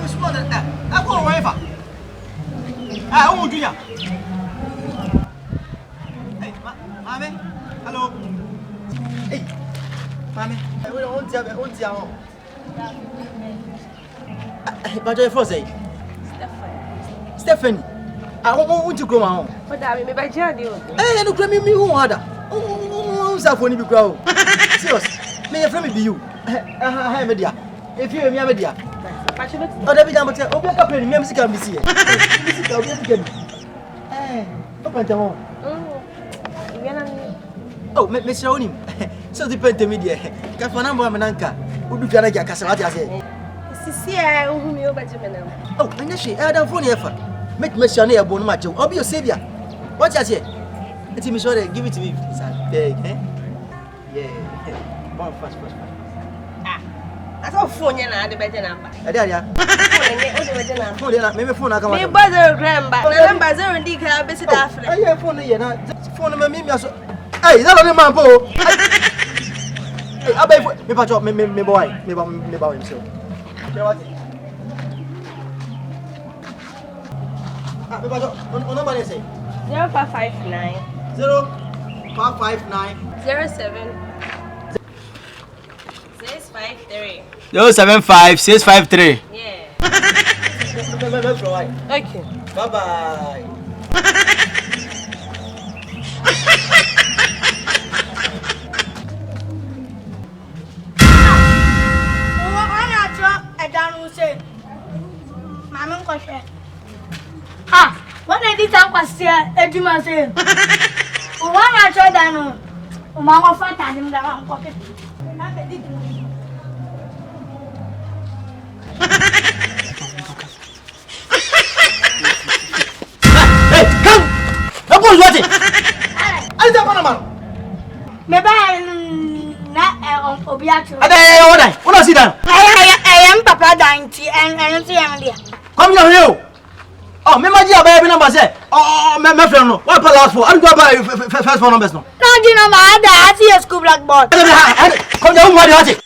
be small than that. I go away for. Ah, who do you? Hey, mommy. Hello. Hey, mommy. We don't want to. But your first say. Stephanie. I want to grow my own. But I mean, by Johnny. Hey, look at me who had. Oh, Safoni be grow. Serious. May your friend be you. Hi, media. If you are media. Oh, David, I'm going to open up and music can be seen. Music can be seen. Eh, open the home. Oh, Mr. Onim. So the pen to media. Cafanamba Mananka. Who do Janaga Casavati? I say. Sisia, whom you bet him. Oh, and she had a phone effort. Make Mr. Near Bonmacho. I'll be your savior. What I say? Let me show it. Give it to me. Beg, eh? Yeah. One fast. I saw phone and I had a better number. Maybe phone I come. Me bother grandpa. Remember, zero and dick have visit Africa. I have phone here now. Phone me. Hey, that only man, Paul. Hey, I beg me, Patrick, me boy, me boy himself. Ah, me Patrick, on number say 0559 0559 07 653. 075 653. Yeah. Okay. Bye-bye. Ah, what I did that was here, Eduma say. One I tried that no. Mama fat and him down pocket. Hey, come! What was what? I don't want to man. Maybe na Obiato. I see that. I am Papa Dainty and see him there. Come down here. Oh, me maji abaye number say. Oh, me friend no. What last for? I'm go buy first phone numbers no. No, you know my dad see a school blackboard. Come down, what